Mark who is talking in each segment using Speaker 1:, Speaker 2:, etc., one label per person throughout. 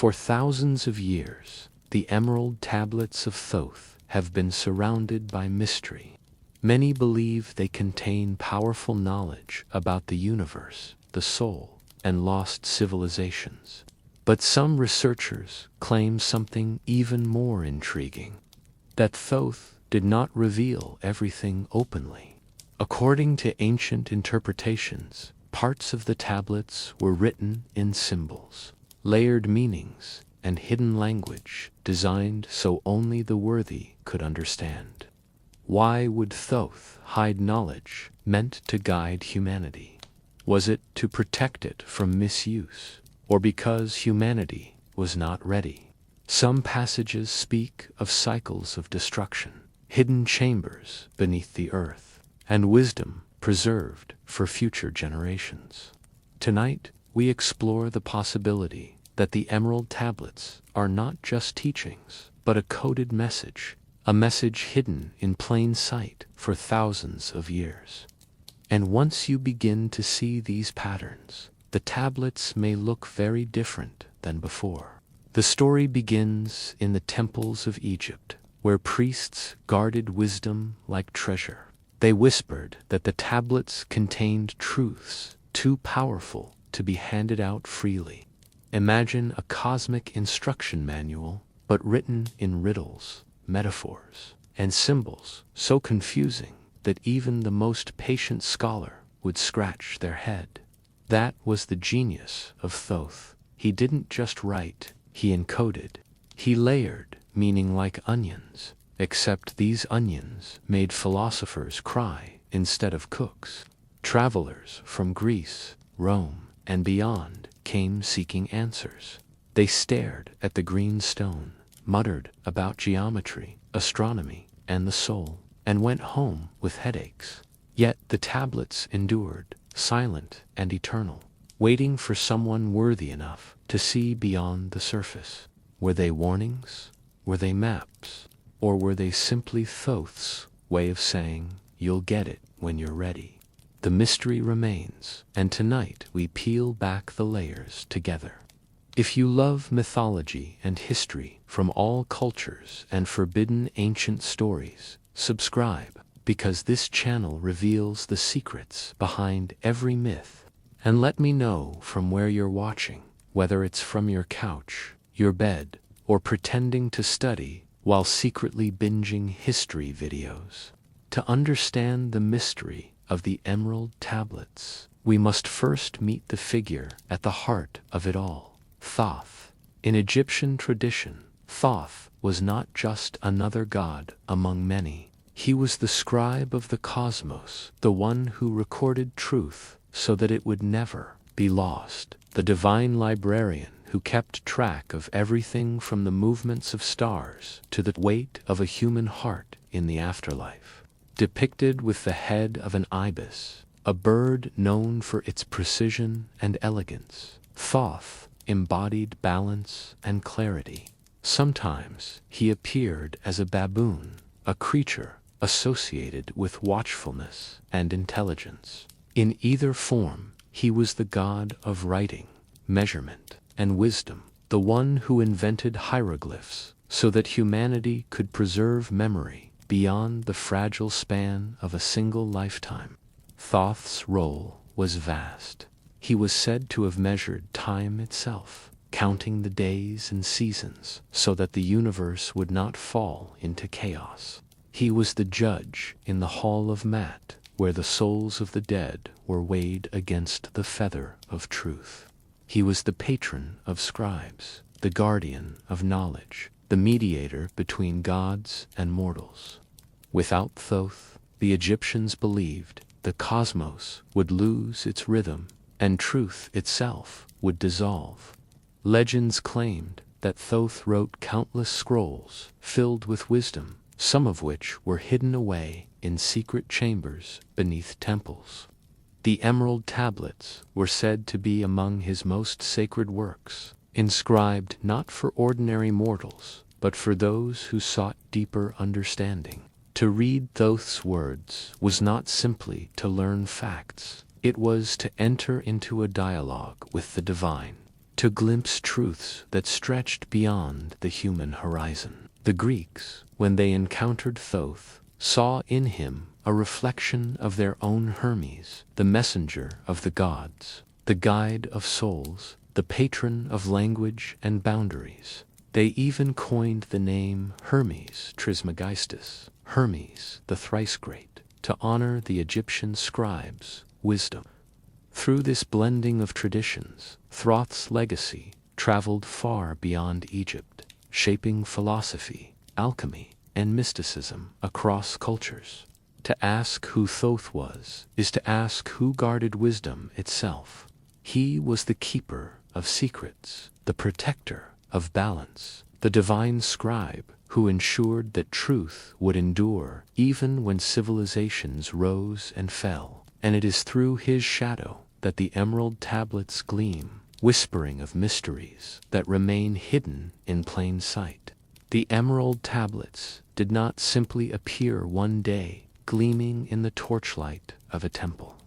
Speaker 1: For thousands of years, the Emerald Tablets of Thoth have been surrounded by mystery. Many believe they contain powerful knowledge about the universe, the soul, and lost civilizations. But some researchers claim something even more intriguing: that Thoth did not reveal everything openly. According to ancient interpretations, parts of the tablets were written in symbols, layered meanings, and hidden language designed so only the worthy could understand. Why would Thoth hide knowledge meant to guide humanity? Was it to protect it from misuse, or because humanity was not ready? Some passages speak of cycles of destruction, hidden chambers beneath the earth, and wisdom preserved for future generations. Tonight, we explore the possibility that the Emerald Tablets are not just teachings, but a coded message, a message hidden in plain sight for thousands of years. And once you begin to see these patterns, the tablets may look very different than before. The story begins in the temples of Egypt, where priests guarded wisdom like treasure. They whispered that the tablets contained truths too powerful to be handed out freely. Imagine a cosmic instruction manual, but written in riddles, metaphors, and symbols so confusing that even the most patient scholar would scratch their head. That was the genius of Thoth. He didn't just write, he encoded. He layered, meaning like onions, except these onions made philosophers cry instead of cooks. Travelers from Greece, Rome, and beyond came seeking answers. They stared at the green stone, muttered about geometry, astronomy, and the soul, and went home with headaches. Yet the tablets endured, silent and eternal, waiting for someone worthy enough to see beyond the surface. Were they warnings? Were they maps? Or were they simply Thoth's way of saying, "You'll get it when you're ready"? The mystery remains, and tonight we peel back the layers together. If you love mythology and history from all cultures and forbidden ancient stories, subscribe, because this channel reveals the secrets behind every myth. And let me know from where you're watching, whether it's from your couch, your bed, or pretending to study while secretly binging history videos. To understand the mystery of the Emerald Tablets, we must first meet the figure at the heart of it all: Thoth. In Egyptian tradition, Thoth was not just another god among many. He was the scribe of the cosmos, the one who recorded truth so that it would never be lost, the divine librarian who kept track of everything from the movements of stars to the weight of a human heart in the afterlife. Depicted with the head of an ibis, a bird known for its precision and elegance, Thoth embodied balance and clarity. Sometimes he appeared as a baboon, a creature associated with watchfulness and intelligence. In either form, he was the god of writing, measurement, and wisdom, the one who invented hieroglyphs so that humanity could preserve memory beyond the fragile span of a single lifetime. Thoth's role was vast. He was said to have measured time itself, counting the days and seasons so that the universe would not fall into chaos. He was the judge in the Hall of Mat, where the souls of the dead were weighed against the feather of truth. He was the patron of scribes, the guardian of knowledge, the mediator between gods and mortals. Without Thoth, the Egyptians believed the cosmos would lose its rhythm and truth itself would dissolve. Legends claimed that Thoth wrote countless scrolls filled with wisdom, some of which were hidden away in secret chambers beneath temples. The Emerald Tablets were said to be among his most sacred works, inscribed not for ordinary mortals, but for those who sought deeper understanding. To read Thoth's words was not simply to learn facts, it was to enter into a dialogue with the divine, to glimpse truths that stretched beyond the human horizon. The Greeks, when they encountered Thoth, saw in him a reflection of their own Hermes, the messenger of the gods, the guide of souls, the patron of language and boundaries. They even coined the name Hermes Trismegistus, Hermes the thrice great, to honor the Egyptian scribe's wisdom. Through this blending of traditions, Thoth's legacy traveled far beyond Egypt, shaping philosophy, alchemy, and mysticism across cultures. To ask who Thoth was is to ask who guarded wisdom itself. He was the keeper of secrets, the protector of balance, the divine scribe who ensured that truth would endure even when civilizations rose and fell. And it is through his shadow that the Emerald Tablets gleam, whispering of mysteries that remain hidden in plain sight. The Emerald Tablets did not simply appear one day, gleaming in the torchlight of a temple.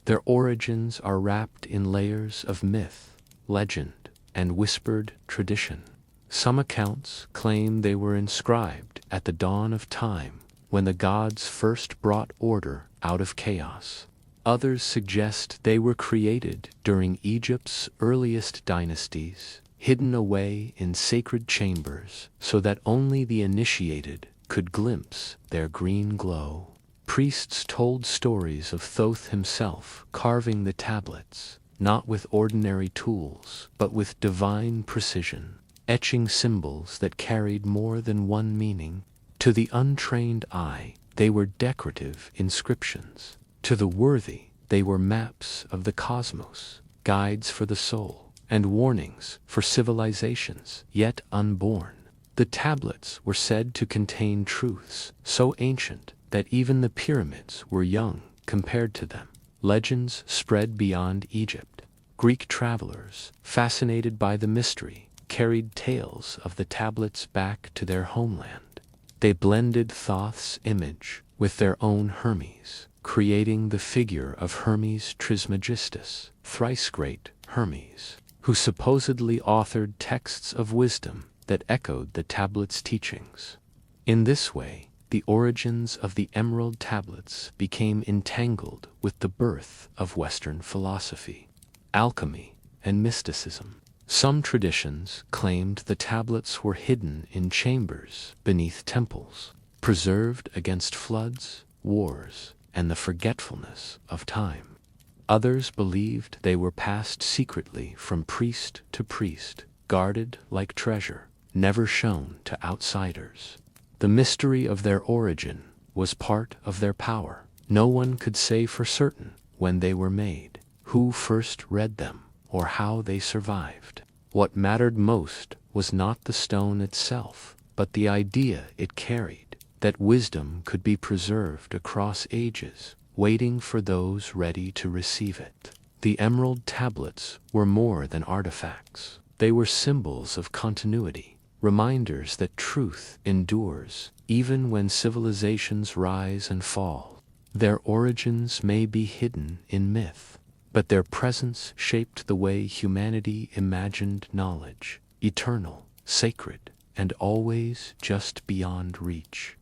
Speaker 1: Their origins are wrapped in layers of myth, legend, and whispered tradition. Some accounts claim they were inscribed at the dawn of time, when the gods first brought order out of chaos. Others suggest they were created during Egypt's earliest dynasties, hidden away in sacred chambers so that only the initiated could glimpse their green glow. Priests told stories of Thoth himself carving the tablets, not with ordinary tools, but with divine precision, etching symbols that carried more than one meaning. To the untrained eye, they were decorative inscriptions. To the worthy, they were maps of the cosmos, guides for the soul, and warnings for civilizations yet unborn. The tablets were said to contain truths so ancient that even the pyramids were young compared to them. Legends spread beyond Egypt. Greek travelers, fascinated by the mystery, carried tales of the tablets back to their homeland. They blended Thoth's image with their own Hermes, creating the figure of Hermes Trismegistus, thrice great Hermes, who supposedly authored texts of wisdom that echoed the tablets' teachings. In this way, the origins of the Emerald Tablets became entangled with the birth of Western philosophy, alchemy, and mysticism. Some traditions claimed the tablets were hidden in chambers beneath temples, preserved against floods, wars, and the forgetfulness of time. Others believed they were passed secretly from priest to priest, guarded like treasure, never shown to outsiders. The mystery of their origin was part of their power. No one could say for certain when they were made, who first read them, or how they survived. What mattered most was not the stone itself, but the idea it carried, that wisdom could be preserved across ages, waiting for those ready to receive it. The Emerald Tablets were more than artifacts. They were symbols of continuity, reminders that truth endures even when civilizations rise and fall. Their origins may be hidden in myth, but their presence shaped the way humanity imagined knowledge, eternal, sacred, and always just beyond reach.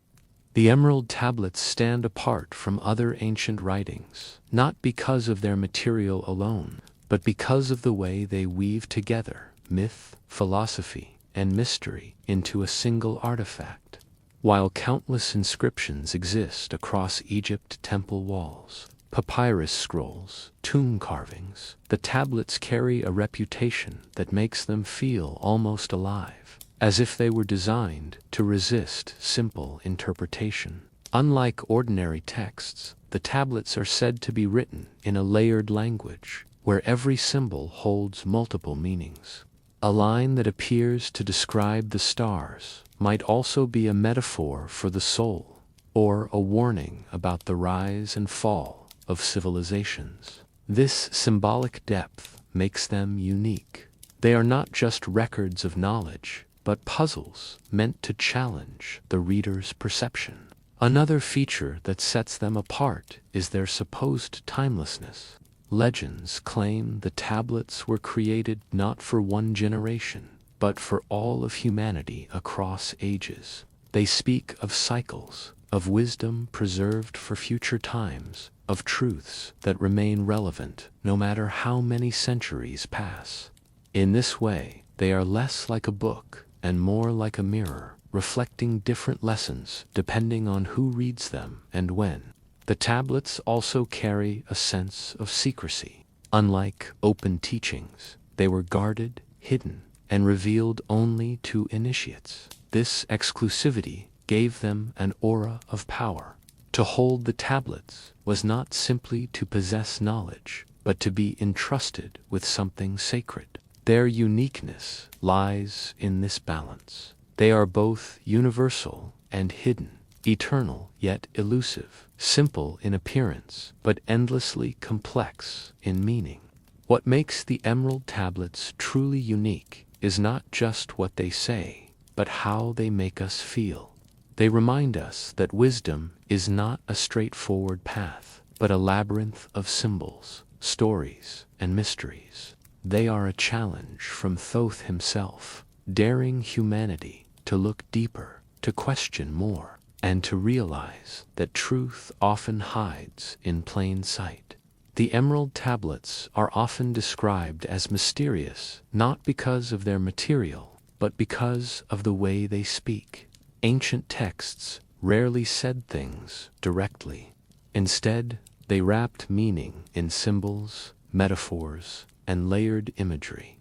Speaker 1: The Emerald Tablets stand apart from other ancient writings, not because of their material alone, but because of the way they weave together myth, philosophy, and mystery into a single artifact. While countless inscriptions exist across Egypt's temple walls, papyrus scrolls, tomb carvings, the tablets carry a reputation that makes them feel almost alive, as if they were designed to resist simple interpretation. Unlike ordinary texts, the tablets are said to be written in a layered language, where every symbol holds multiple meanings. A line that appears to describe the stars might also be a metaphor for the soul, or a warning about the rise and fall of civilizations. This symbolic depth makes them unique. They are not just records of knowledge, but puzzles meant to challenge the reader's perception. Another feature that sets them apart is their supposed timelessness. Legends claim the tablets were created not for one generation, but for all of humanity across ages. They speak of cycles, of wisdom preserved for future times, of truths that remain relevant no matter how many centuries pass. In this way, they are less like a book and more like a mirror, reflecting different lessons depending on who reads them and when. The tablets also carry a sense of secrecy. Unlike open teachings, they were guarded, hidden, and revealed only to initiates. This exclusivity gave them an aura of power. To hold the tablets was not simply to possess knowledge, but to be entrusted with something sacred. Their uniqueness lies in this balance. They are both universal and hidden, eternal yet elusive, simple in appearance but endlessly complex in meaning. What makes the Emerald Tablets truly unique is not just what they say, but how they make us feel. They remind us that wisdom is not a straightforward path, but a labyrinth of symbols, stories, and mysteries. They are a challenge from Thoth himself, daring humanity to look deeper, to question more, and to realize that truth often hides in plain sight. The Emerald Tablets are often described as mysterious, not because of their material, but because of the way they speak. Ancient texts rarely said things directly. Instead, they wrapped meaning in symbols, metaphors, and layered imagery.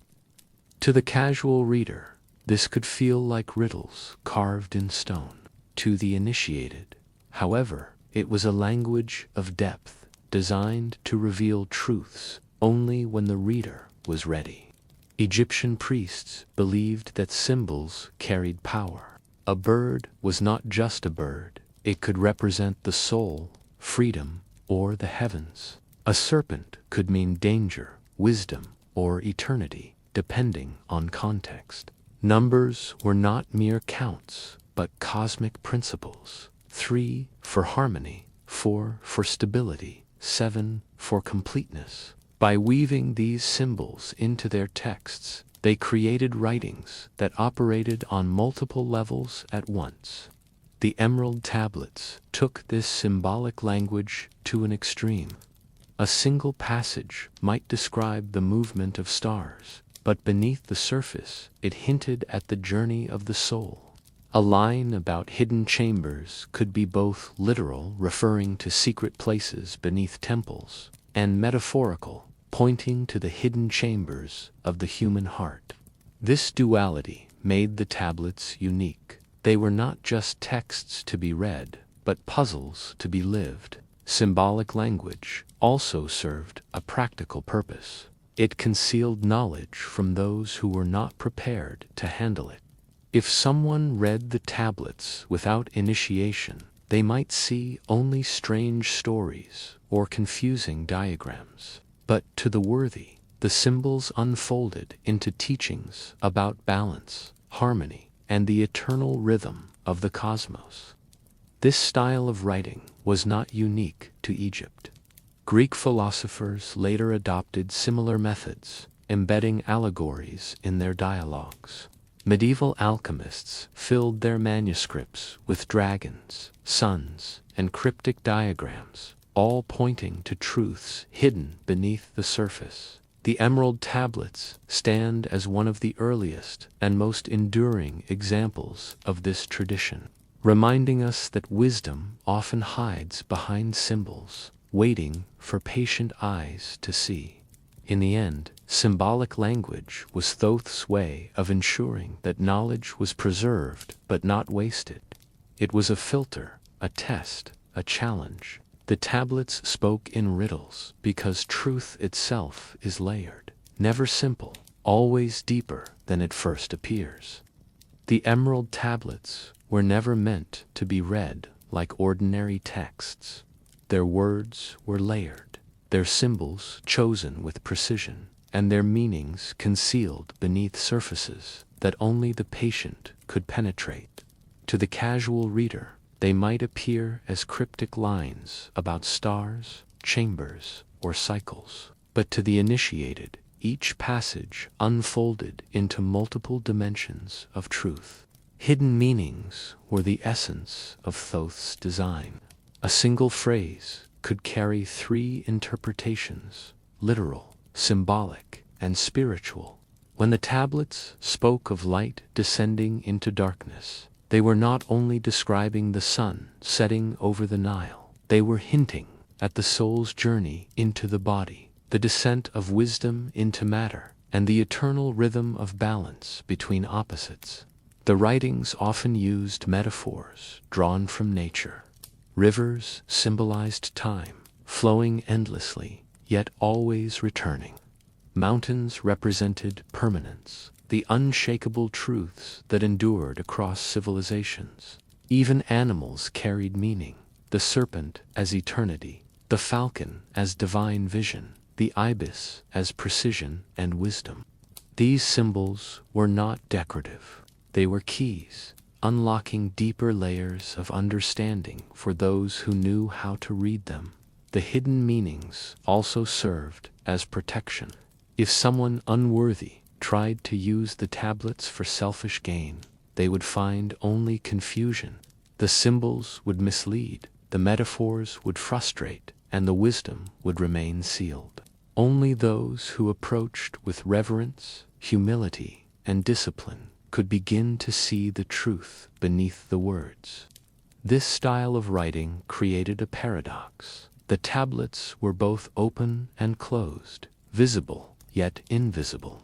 Speaker 1: To the casual reader, this could feel like riddles carved in stone. To the initiated, however, it was a language of depth, designed to reveal truths only when the reader was ready. Egyptian priests believed that symbols carried power. A bird was not just a bird, it could represent the soul, freedom, or the heavens. A serpent could mean danger, wisdom, or eternity, depending on context. Numbers were not mere counts, but cosmic principles. 3 for harmony, 4 for stability, 7 for completeness. By weaving these symbols into their texts, they created writings that operated on multiple levels at once. The Emerald Tablets took this symbolic language to an extreme. A single passage might describe the movement of stars, but beneath the surface it hinted at the journey of the soul. A line about hidden chambers could be both literal, referring to secret places beneath temples, and metaphorical, pointing to the hidden chambers of the human heart. This duality made the tablets unique. They were not just texts to be read, but puzzles to be lived. Symbolic language also served a practical purpose. It concealed knowledge from those who were not prepared to handle it. If someone read the tablets without initiation, they might see only strange stories or confusing diagrams. But to the worthy, the symbols unfolded into teachings about balance, harmony, and the eternal rhythm of the cosmos. This style of writing was not unique to Egypt. Greek philosophers later adopted similar methods, embedding allegories in their dialogues. Medieval alchemists filled their manuscripts with dragons, suns, and cryptic diagrams, all pointing to truths hidden beneath the surface. The Emerald Tablets stand as one of the earliest and most enduring examples of this tradition, reminding us that wisdom often hides behind symbols, waiting for patient eyes to see. In the end, symbolic language was Thoth's way of ensuring that knowledge was preserved but not wasted. It was a filter, a test, a challenge. The tablets spoke in riddles because truth itself is layered, never simple, always deeper than it first appears. The Emerald Tablets were never meant to be read like ordinary texts. Their words were layered, their symbols chosen with precision, and their meanings concealed beneath surfaces that only the patient could penetrate. To the casual reader, they might appear as cryptic lines about stars, chambers, or cycles. But to the initiated, each passage unfolded into multiple dimensions of truth. Hidden meanings were the essence of Thoth's design. A single phrase could carry three interpretations: literal, symbolic, and spiritual. When the tablets spoke of light descending into darkness, they were not only describing the sun setting over the Nile, they were hinting at the soul's journey into the body, the descent of wisdom into matter, and the eternal rhythm of balance between opposites. The writings often used metaphors drawn from nature. Rivers symbolized time, flowing endlessly, yet always returning. Mountains represented permanence, the unshakable truths that endured across civilizations. Even animals carried meaning: the serpent as eternity, the falcon as divine vision, the ibis as precision and wisdom. These symbols were not decorative. They were keys, unlocking deeper layers of understanding for those who knew how to read them. The hidden meanings also served as protection. If someone unworthy tried to use the tablets for selfish gain, they would find only confusion. The symbols would mislead, the metaphors would frustrate, and the wisdom would remain sealed. Only those who approached with reverence, humility, and discipline could begin to see the truth beneath the words. This style of writing created a paradox. The tablets were both open and closed, visible yet invisible.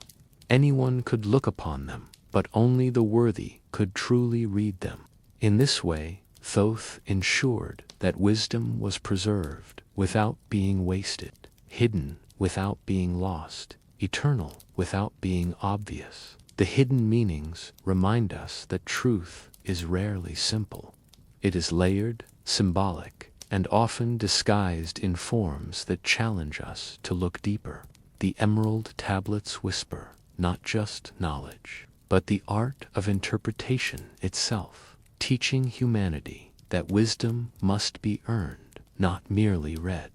Speaker 1: Anyone could look upon them, but only the worthy could truly read them. In this way, Thoth ensured that wisdom was preserved without being wasted, hidden without being lost, eternal without being obvious. The hidden meanings remind us that truth is rarely simple. It is layered, symbolic, and often disguised in forms that challenge us to look deeper. The Emerald Tablets whisper not just knowledge, but the art of interpretation itself, teaching humanity that wisdom must be earned, not merely read.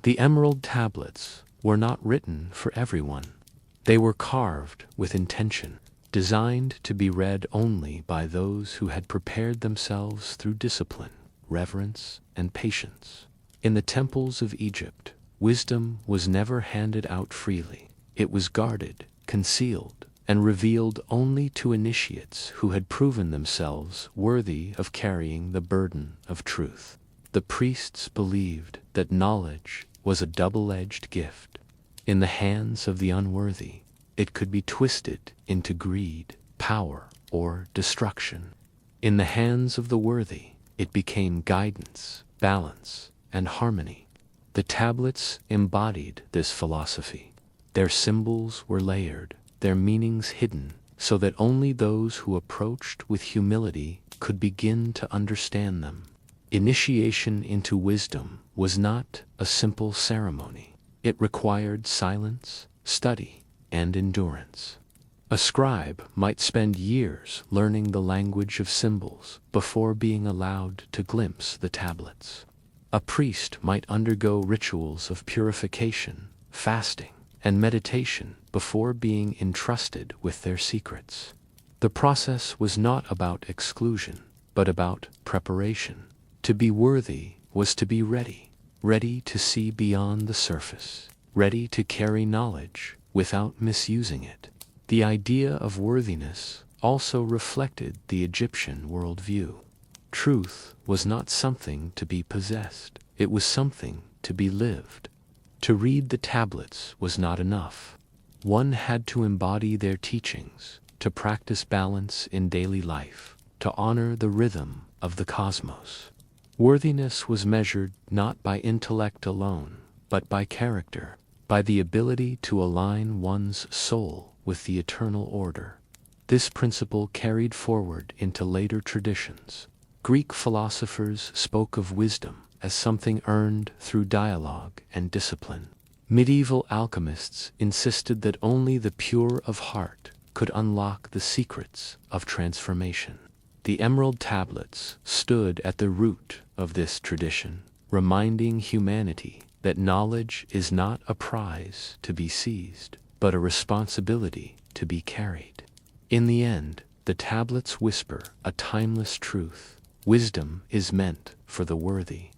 Speaker 1: The Emerald Tablets were not written for everyone. They were carved with intention, designed to be read only by those who had prepared themselves through discipline, reverence, and patience. In the temples of Egypt, wisdom was never handed out freely. It was guarded, concealed, and revealed only to initiates who had proven themselves worthy of carrying the burden of truth. The priests believed that knowledge was a double-edged gift. In the hands of the unworthy, it could be twisted into greed, power, or destruction. In the hands of the worthy, it became guidance, balance, and harmony. The tablets embodied this philosophy. Their symbols were layered, their meanings hidden, so that only those who approached with humility could begin to understand them. Initiation into wisdom was not a simple ceremony. It required silence, study, and endurance. A scribe might spend years learning the language of symbols before being allowed to glimpse the tablets. A priest might undergo rituals of purification, fasting, and meditation before being entrusted with their secrets. The process was not about exclusion, but about preparation. To be worthy was to be ready, ready to see beyond the surface, ready to carry knowledge without misusing it. The idea of worthiness also reflected the Egyptian worldview. Truth was not something to be possessed, it was something to be lived. To read the tablets was not enough. One had to embody their teachings, to practice balance in daily life, to honor the rhythm of the cosmos. Worthiness was measured not by intellect alone, but by character, by the ability to align one's soul with the eternal order. This principle carried forward into later traditions. Greek philosophers spoke of wisdom as something earned through dialogue and discipline. Medieval alchemists insisted that only the pure of heart could unlock the secrets of transformation. The Emerald Tablets stood at the root of this tradition, reminding humanity that knowledge is not a prize to be seized, but a responsibility to be carried. In the end, the tablets whisper a timeless truth: wisdom is meant for the worthy.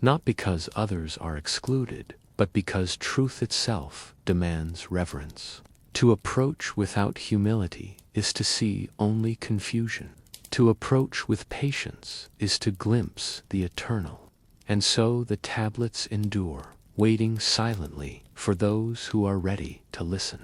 Speaker 1: Not because others are excluded, but because truth itself demands reverence. To approach without humility is to see only confusion. To approach with patience is to glimpse the eternal. And so the tablets endure, waiting silently for those who are ready to listen.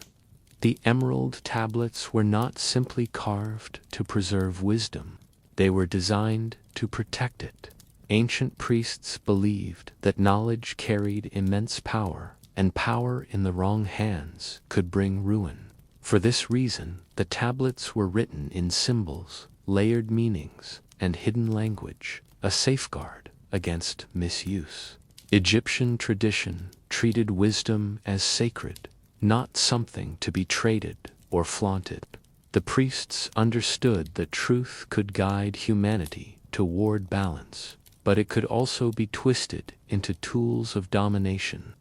Speaker 1: The emerald tablets were not simply carved to preserve wisdom, they were designed to protect it. Ancient priests believed that knowledge carried immense power, and power in the wrong hands could bring ruin. For this reason, the tablets were written in symbols, layered meanings, and hidden language, a safeguard against misuse. Egyptian tradition treated wisdom as sacred, not something to be traded or flaunted. The priests understood that truth could guide humanity toward balance, but it could also be twisted into tools of domination.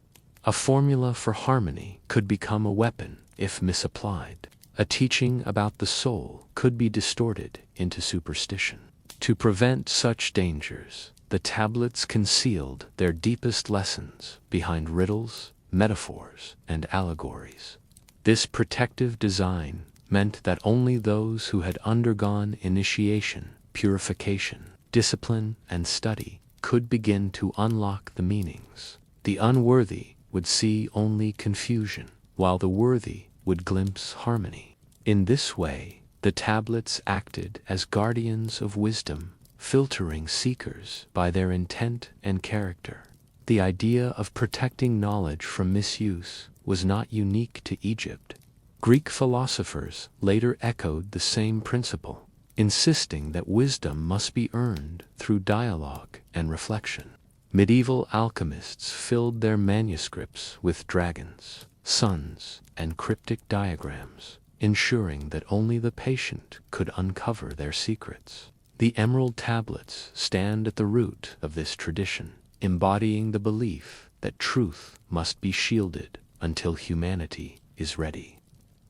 Speaker 1: A formula for harmony could become a weapon if misapplied. A teaching about the soul could be distorted into superstition. To prevent such dangers, the tablets concealed their deepest lessons behind riddles, metaphors, and allegories. This protective design meant that only those who had undergone initiation, purification, discipline, and study could begin to unlock the meanings. The unworthy would see only confusion, while the worthy would glimpse harmony. In this way, the tablets acted as guardians of wisdom, filtering seekers by their intent and character. The idea of protecting knowledge from misuse was not unique to Egypt. Greek philosophers later echoed the same principle, insisting that wisdom must be earned through dialogue and reflection. Medieval alchemists filled their manuscripts with dragons, suns, and cryptic diagrams, ensuring that only the patient could uncover their secrets. The Emerald Tablets stand at the root of this tradition, embodying the belief that truth must be shielded until humanity is ready.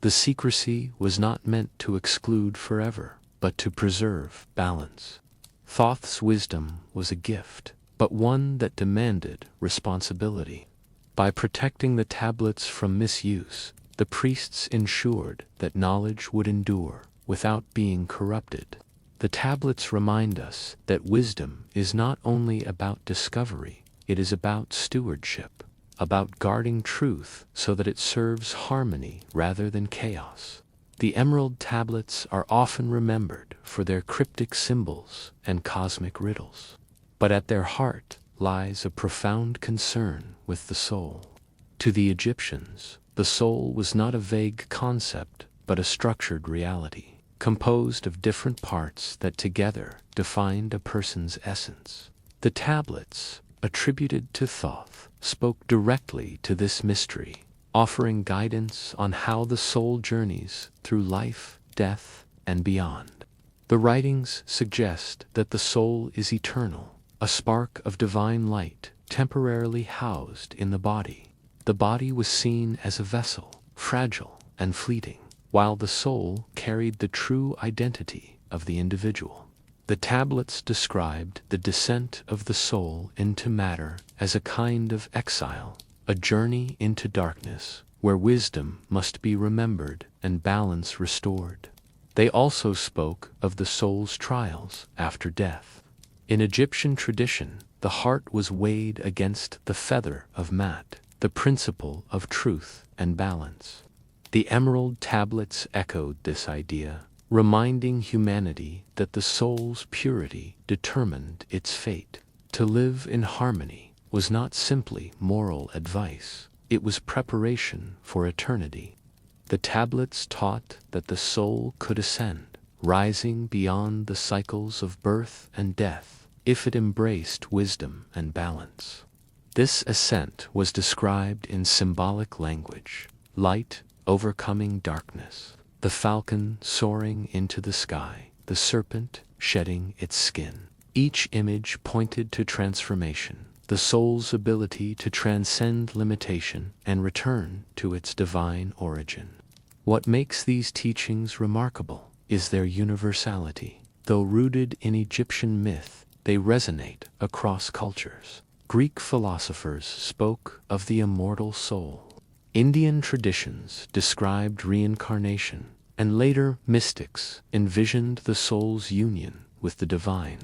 Speaker 1: The secrecy was not meant to exclude forever, but to preserve balance. Thoth's wisdom was a gift, but one that demanded responsibility. By protecting the tablets from misuse, the priests ensured that knowledge would endure without being corrupted. The tablets remind us that wisdom is not only about discovery, it is about stewardship, about guarding truth so that it serves harmony rather than chaos. The Emerald Tablets are often remembered for their cryptic symbols and cosmic riddles, but at their heart lies a profound concern with the soul. To the Egyptians, the soul was not a vague concept, but a structured reality, composed of different parts that together defined a person's essence. The tablets, attributed to Thoth, spoke directly to this mystery, offering guidance on how the soul journeys through life, death, and beyond. The writings suggest that the soul is eternal, a spark of divine light temporarily housed in the body. The body was seen as a vessel, fragile and fleeting, while the soul carried the true identity of the individual. The tablets described the descent of the soul into matter as a kind of exile, a journey into darkness where wisdom must be remembered and balance restored. They also spoke of the soul's trials after death. In Egyptian tradition, the heart was weighed against the feather of Mat, the principle of truth and balance. The Emerald Tablets echoed this idea, reminding humanity that the soul's purity determined its fate. To live in harmony was not simply moral advice, it was preparation for eternity. The tablets taught that the soul could ascend, rising beyond the cycles of birth and death, if it embraced wisdom and balance. This ascent was described in symbolic language: light overcoming darkness, the falcon soaring into the sky, the serpent shedding its skin. Each image pointed to transformation, the soul's ability to transcend limitation and return to its divine origin. What makes these teachings remarkable is their universality. Though rooted in Egyptian myth, they resonate across cultures. Greek philosophers spoke of the immortal soul. Indian traditions described reincarnation, and later mystics envisioned the soul's union with the divine.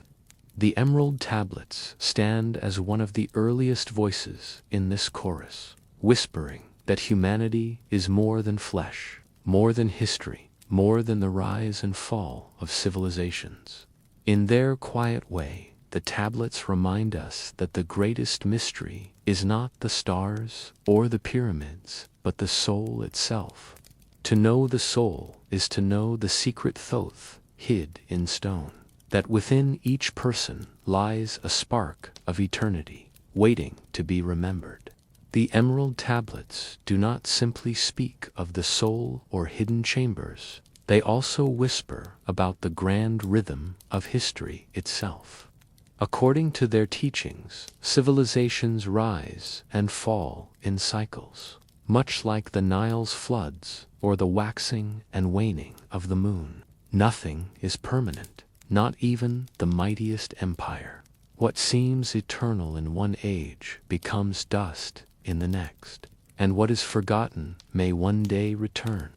Speaker 1: The Emerald Tablets stand as one of the earliest voices in this chorus, whispering that humanity is more than flesh, more than history, more than the rise and fall of civilizations. In their quiet way, the tablets remind us that the greatest mystery is not the stars or the pyramids, but the soul itself. To know the soul is to know the secret Thoth hid in stone, that within each person lies a spark of eternity, waiting to be remembered. The Emerald Tablets do not simply speak of the soul or hidden chambers, they also whisper about the grand rhythm of history itself. According to their teachings, civilizations rise and fall in cycles, much like the Nile's floods or the waxing and waning of the moon. Nothing is permanent, not even the mightiest empire. What seems eternal in one age becomes dust in the next, and what is forgotten may one day return.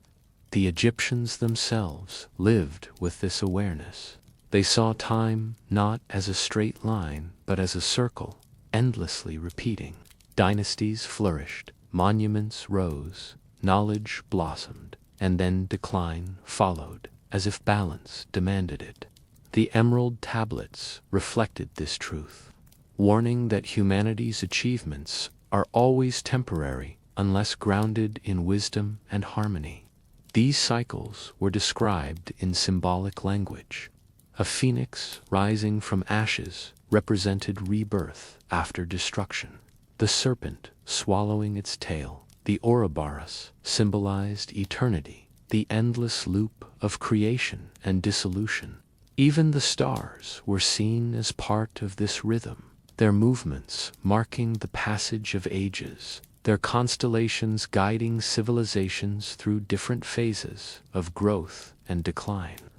Speaker 1: The Egyptians themselves lived with this awareness. They saw time not as a straight line, but as a circle, endlessly repeating. Dynasties flourished, monuments rose, knowledge blossomed, and then decline followed, as if balance demanded it. The Emerald Tablets reflected this truth, warning that humanity's achievements are always temporary unless grounded in wisdom and harmony. These cycles were described in symbolic language. A phoenix rising from ashes represented rebirth after destruction. The serpent swallowing its tail, the Ouroboros, symbolized eternity, the endless loop of creation and dissolution. Even the stars were seen as part of this rhythm, their movements marking the passage of ages, their constellations guiding civilizations through different phases of growth and decline.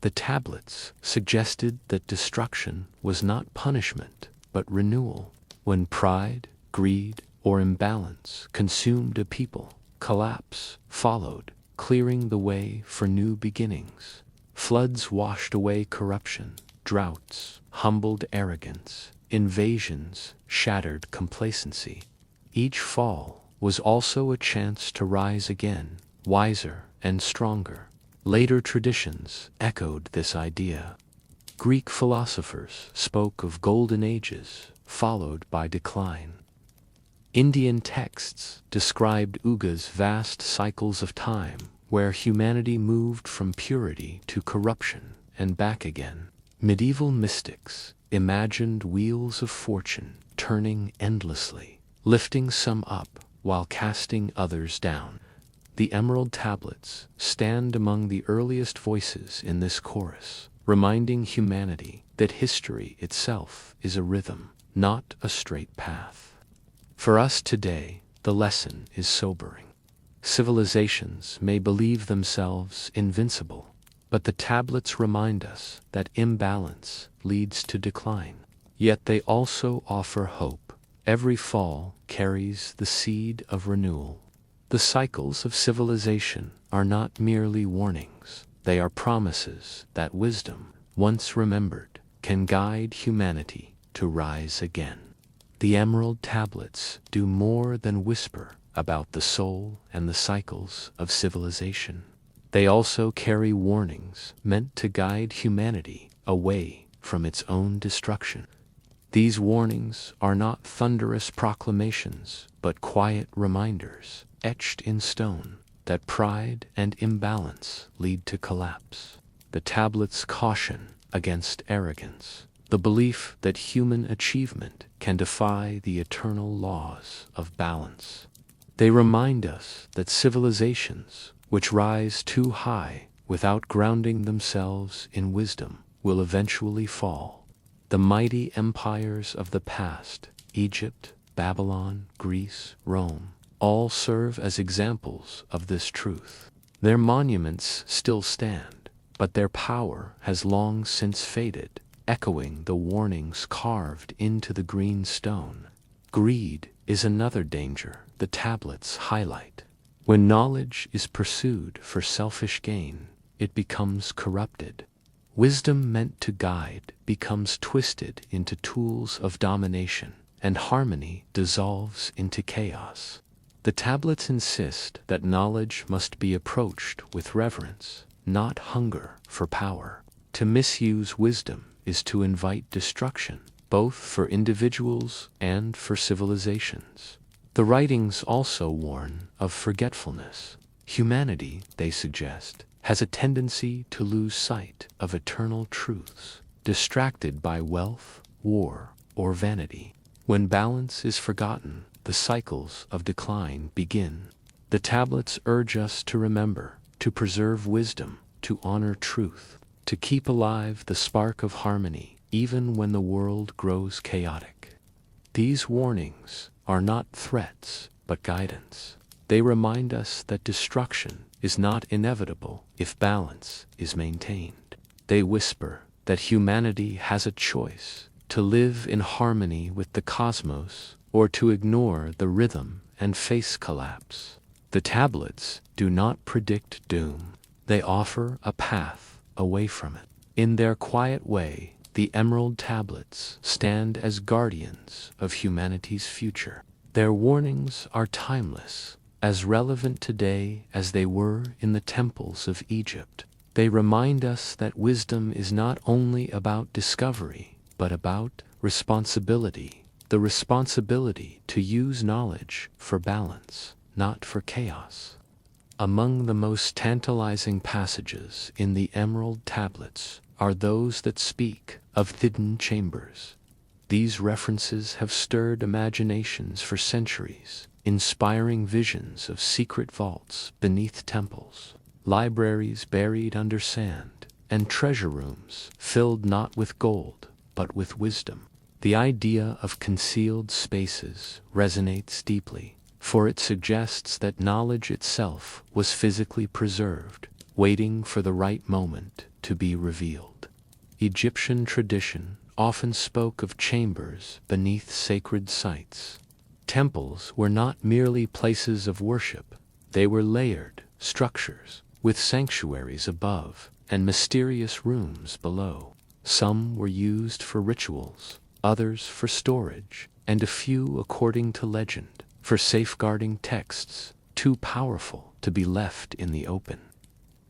Speaker 1: The tablets suggested that destruction was not punishment, but renewal. When pride, greed, or imbalance consumed a people, collapse followed, clearing the way for new beginnings. Floods washed away corruption, droughts humbled arrogance, invasions shattered complacency. Each fall was also a chance to rise again, wiser and stronger. Later traditions echoed this idea. Greek philosophers spoke of golden ages, followed by decline. Indian texts described Yugas, vast cycles of time, where humanity moved from purity to corruption and back again. Medieval mystics imagined wheels of fortune turning endlessly, lifting some up while casting others down. The Emerald Tablets stand among the earliest voices in this chorus, reminding humanity that history itself is a rhythm, not a straight path. For us today, the lesson is sobering. Civilizations may believe themselves invincible, but the tablets remind us that imbalance leads to decline. Yet they also offer hope. Every fall carries the seed of renewal. The cycles of civilization are not merely warnings, they are promises that wisdom, once remembered, can guide humanity to rise again. The Emerald Tablets do more than whisper about the soul and the cycles of civilization. They also carry warnings meant to guide humanity away from its own destruction. These warnings are not thunderous proclamations, but quiet reminders, etched in stone, that pride and imbalance lead to collapse. The tablets caution against arrogance, the belief that human achievement can defy the eternal laws of balance. They remind us that civilizations which rise too high without grounding themselves in wisdom will eventually fall. The mighty empires of the past Egypt, Babylon, Greece, Rome, all serve as examples of this truth. Their monuments still stand, but their power has long since faded, echoing the warnings carved into the green stone. Greed is another danger the tablets highlight. When knowledge is pursued for selfish gain, it becomes corrupted. Wisdom meant to guide becomes twisted into tools of domination, and harmony dissolves into chaos. The tablets insist that knowledge must be approached with reverence, not hunger for power. To misuse wisdom is to invite destruction, both for individuals and for civilizations. The writings also warn of forgetfulness. Humanity, they suggest, has a tendency to lose sight of eternal truths, distracted by wealth, war, or vanity. When balance is forgotten, the cycles of decline begin. The tablets urge us to remember, to preserve wisdom, to honor truth, to keep alive the spark of harmony, even when the world grows chaotic. These warnings are not threats, but guidance. They remind us that destruction is not inevitable if balance is maintained. They whisper that humanity has a choice: to live in harmony with the cosmos, or to ignore the rhythm and face collapse. The tablets do not predict doom. They offer a path away from it. In their quiet way, the Emerald Tablets stand as guardians of humanity's future. Their warnings are timeless, as relevant today as they were in the temples of Egypt. They remind us that wisdom is not only about discovery, but about responsibility. The responsibility to use knowledge for balance, not for chaos. Among the most tantalizing passages in the Emerald Tablets are those that speak of hidden chambers. These references have stirred imaginations for centuries, inspiring visions of secret vaults beneath temples, libraries buried under sand, and treasure rooms filled not with gold, but with wisdom. The idea of concealed spaces resonates deeply, for it suggests that knowledge itself was physically preserved, waiting for the right moment to be revealed. Egyptian tradition often spoke of chambers beneath sacred sites. Temples were not merely places of worship, they were layered structures, with sanctuaries above and mysterious rooms below. Some were used for rituals, others for storage, and a few, according to legend, for safeguarding texts too powerful to be left in the open.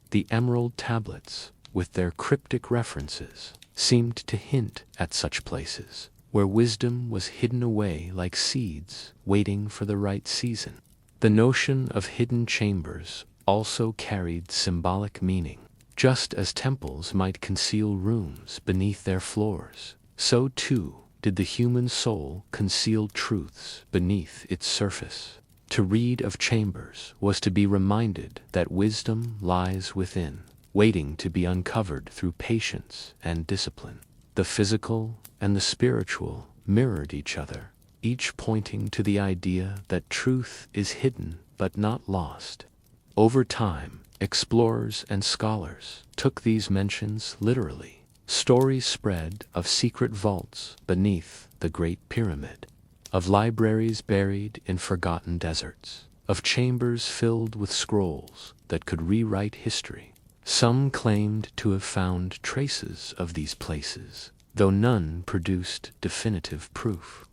Speaker 1: The Emerald Tablets, with their cryptic references, seemed to hint at such places, where wisdom was hidden away like seeds waiting for the right season. The notion of hidden chambers also carried symbolic meaning. Just as temples might conceal rooms beneath their floors, so too did the human soul conceal truths beneath its surface. To read of chambers was to be reminded that wisdom lies within, waiting to be uncovered through patience and discipline. The physical and the spiritual mirrored each other, each pointing to the idea that truth is hidden but not lost. Over time, explorers and scholars took these mentions literally. Stories spread of secret vaults beneath the Great Pyramid, of libraries buried in forgotten deserts, of chambers filled with scrolls that could rewrite history. Some claimed to have found traces of these places, though none produced definitive proof.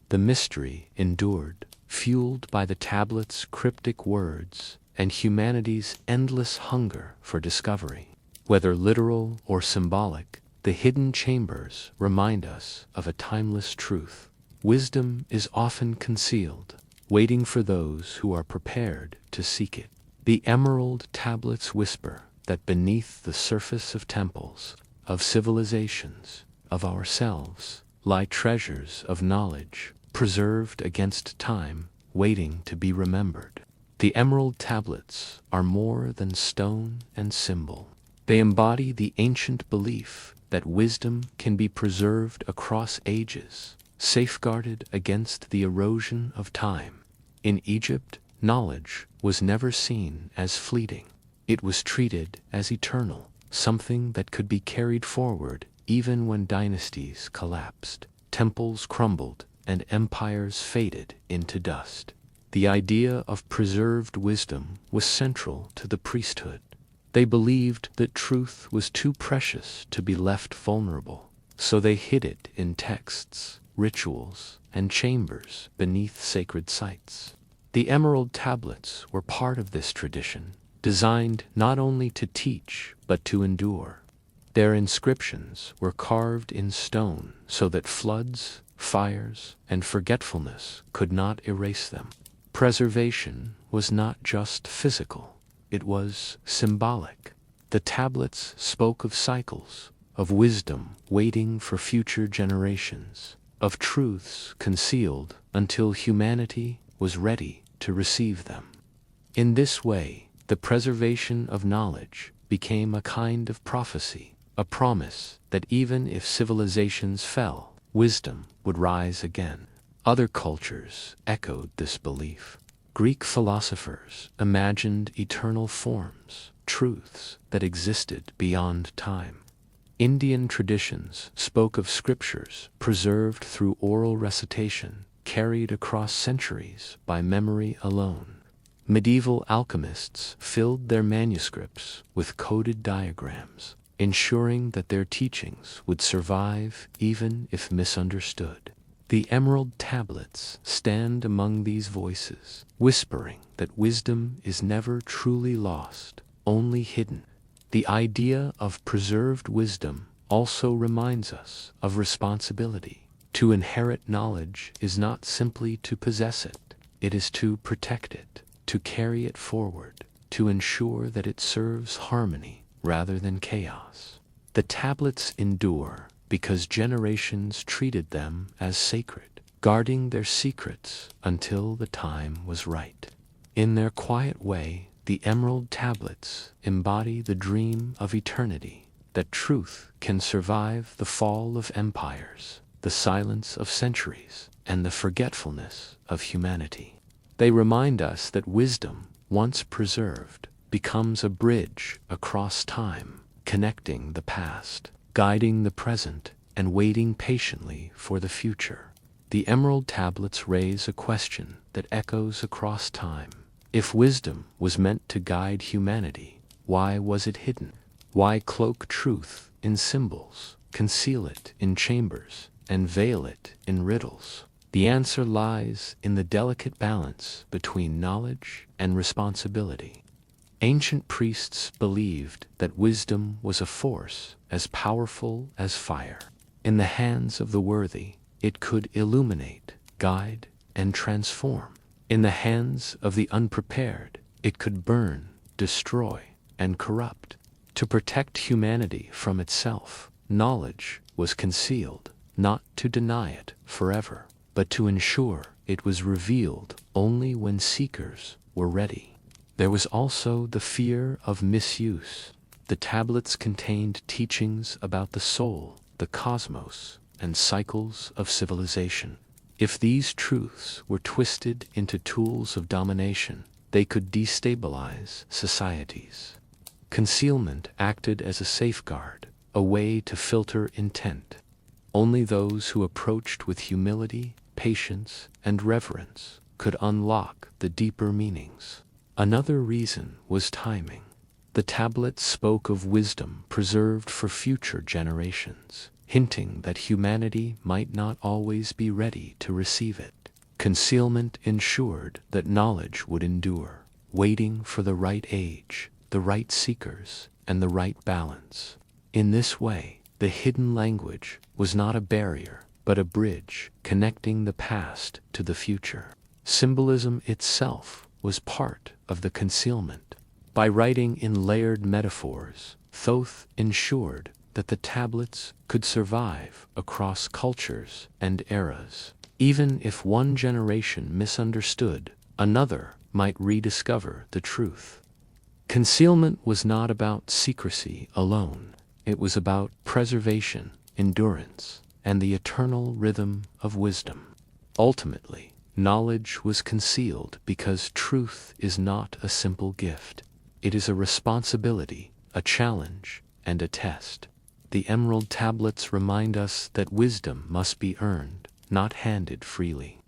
Speaker 1: The mystery endured, fueled by the tablets' cryptic words and humanity's endless hunger for discovery. Whether literal or symbolic, the hidden chambers remind us of a timeless truth. Wisdom is often concealed, waiting for those who are prepared to seek it. The Emerald Tablets whisper that beneath the surface of temples, of civilizations, of ourselves, lie treasures of knowledge, preserved against time, waiting to be remembered. The Emerald Tablets are more than stone and symbol. They embody the ancient belief that wisdom can be preserved across ages, safeguarded against the erosion of time. In Egypt, knowledge was never seen as fleeting. It was treated as eternal, something that could be carried forward even when dynasties collapsed, temples crumbled, and empires faded into dust. The idea of preserved wisdom was central to the priesthood. They believed that truth was too precious to be left vulnerable, so they hid it in texts, rituals, and chambers beneath sacred sites. The Emerald Tablets were part of this tradition, designed not only to teach but to endure. Their inscriptions were carved in stone so that floods, fires, and forgetfulness could not erase them. Preservation was not just physical, it was symbolic. The tablets spoke of cycles, of wisdom waiting for future generations, of truths concealed until humanity was ready to receive them. In this way, the preservation of knowledge became a kind of prophecy, a promise that even if civilizations fell, wisdom would rise again. Other cultures echoed this belief. Greek philosophers imagined eternal forms, truths that existed beyond time. Indian traditions spoke of scriptures preserved through oral recitation, carried across centuries by memory alone. Medieval alchemists filled their manuscripts with coded diagrams, ensuring that their teachings would survive even if misunderstood. The Emerald Tablets stand among these voices, whispering that wisdom is never truly lost, only hidden. The idea of preserved wisdom also reminds us of responsibility. To inherit knowledge is not simply to possess it, it is to protect it, to carry it forward, to ensure that it serves harmony rather than chaos. The tablets endure because generations treated them as sacred, guarding their secrets until the time was right. In their quiet way, the Emerald Tablets embody the dream of eternity, that truth can survive the fall of empires, the silence of centuries, and the forgetfulness of humanity. They remind us that wisdom, once preserved, becomes a bridge across time, connecting the past, guiding the present, and waiting patiently for the future. The Emerald Tablets raise a question that echoes across time. If wisdom was meant to guide humanity, why was it hidden? Why cloak truth in symbols, conceal it in chambers, and veil it in riddles? The answer lies in the delicate balance between knowledge and responsibility. Ancient priests believed that wisdom was a force as powerful as fire. In the hands of the worthy, it could illuminate, guide, and transform. In the hands of the unprepared, it could burn, destroy, and corrupt. To protect humanity from itself, knowledge was concealed, not to deny it forever, but to ensure it was revealed only when seekers were ready. There was also the fear of misuse. The tablets contained teachings about the soul, the cosmos, and cycles of civilization. If these truths were twisted into tools of domination, they could destabilize societies. Concealment acted as a safeguard, a way to filter intent. Only those who approached with humility, patience, and reverence could unlock the deeper meanings. Another reason was timing. The tablets spoke of wisdom preserved for future generations, hinting that humanity might not always be ready to receive it. Concealment ensured that knowledge would endure, waiting for the right age, the right seekers, and the right balance. In this way, the hidden language was not a barrier, but a bridge connecting the past to the future. Symbolism itself was part of the concealment. By writing in layered metaphors, Thoth ensured that the tablets could survive across cultures and eras. Even if one generation misunderstood, another might rediscover the truth. Concealment was not about secrecy alone. It was about preservation, endurance, and the eternal rhythm of wisdom. Ultimately, knowledge was concealed because truth is not a simple gift. It is a responsibility, a challenge, and a test. The Emerald Tablets remind us that wisdom must be earned, not handed freely.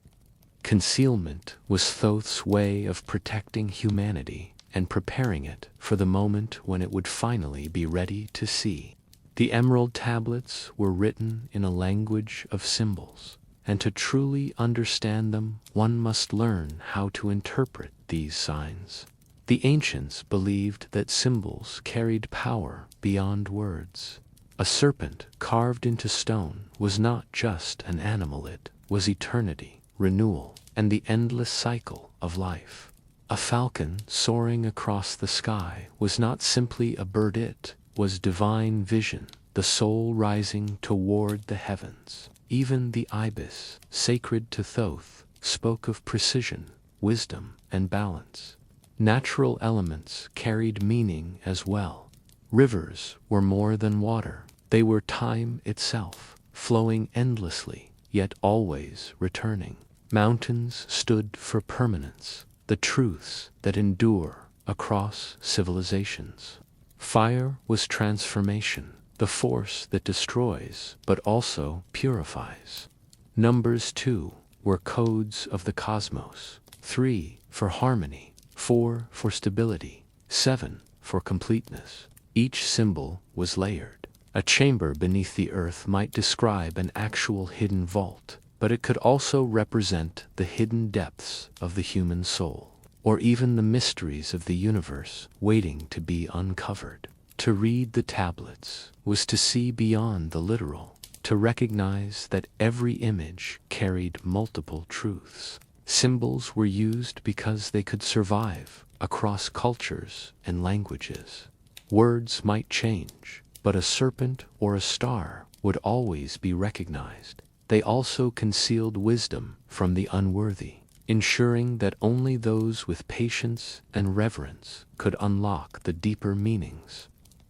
Speaker 1: Concealment was Thoth's way of protecting humanity and preparing it for the moment when it would finally be ready to see. The Emerald Tablets were written in a language of symbols, and to truly understand them, one must learn how to interpret these signs. The ancients believed that symbols carried power beyond words. A serpent carved into stone was not just an animal, it was eternity, renewal, and the endless cycle of life. A falcon soaring across the sky was not simply a bird, it was divine vision, the soul rising toward the heavens. Even the ibis, sacred to Thoth, spoke of precision, wisdom, and balance. Natural elements carried meaning as well. Rivers were more than water. They were time itself, flowing endlessly, yet always returning. Mountains stood for permanence, the truths that endure across civilizations. Fire was transformation, the force that destroys but also purifies. Numbers, too, were codes of the cosmos. 3 for harmony, 4 for stability, 7 for completeness. Each symbol was layered. A chamber beneath the earth might describe an actual hidden vault, but it could also represent the hidden depths of the human soul, or even the mysteries of the universe waiting to be uncovered. To read the tablets was to see beyond the literal, to recognize that every image carried multiple truths. Symbols were used because they could survive across cultures and languages. Words might change, but a serpent or a star would always be recognized. They also concealed wisdom from the unworthy, ensuring that only those with patience and reverence could unlock the deeper meanings.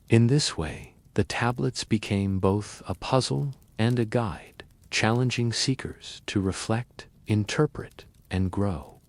Speaker 1: In this way, the tablets became both a puzzle and a guide, challenging seekers to reflect, interpret, and grow.